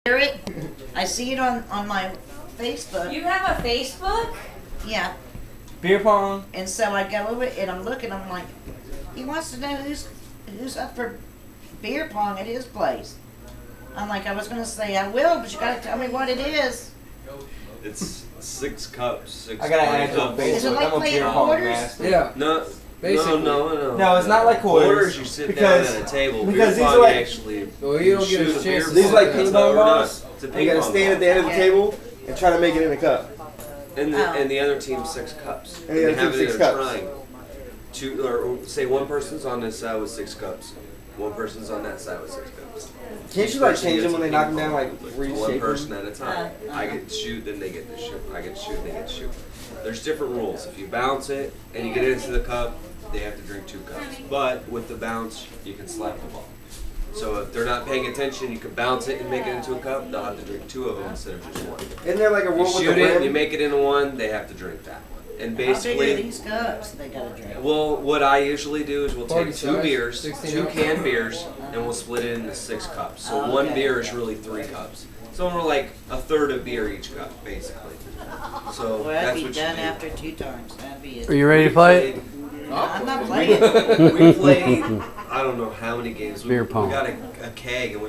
hear it. I see it on my Facebook. You have a Facebook? Yeah. Beer pong. And so I go over it and I'm looking. I'm like, he wants to know who's up for beer pong at his place. I'm like, I was gonna say I will, but you gotta tell me what it is. It's 6 cups. 6 I gotta add you on cups. Facebook. Is it like I'm a playing beer pong quarters? master. Yeah. No. Basically. No. No, it's not like quarters. Quarters, you sit because- down at a table. because Beer these pong, are like- actually. Well, you don't get shoot a chance to These are like sit ping down. pong No, we're not. balls. It's a You ping gotta pong stand at the end of the Okay. table and try to make it in a cup. And the other team 6 cups. And the they other have team it 6 in a cups. triangle. Two, or say one person's on this side with 6 cups. One person's on that side with 6 cups. Can't Each you like person change them gets when a they knock ping them down, pong like ball. One reshape person them? at a time. I get to shoot, then they get to shoot. I get to shoot, they get to shoot. There's different rules. If you bounce it and you get it into the cup, they have to drink 2 cups. But with the bounce, you can slap the ball. So if they're not paying attention, you can bounce it and make it into a cup. They'll have to drink 2 of them instead of just 1. Isn't there like a You rule with the shoot it, you rim? make it into 1, they have to drink that one. And How big are basically, these cups they gotta drink? well, what I usually do is we'll Party take 2 size, beers, 16 2 ounce. canned beers, and we'll split it into 6 cups. So Oh, 1 okay. beer is really 3 cups. So we're like a third of beer each cup, basically. So Well, that's that'd be what you done do. after 2 times. That'd be Are it. you ready to play it? I'm not We playing. played, I don't know how many games. Beer We pong. got a keg and we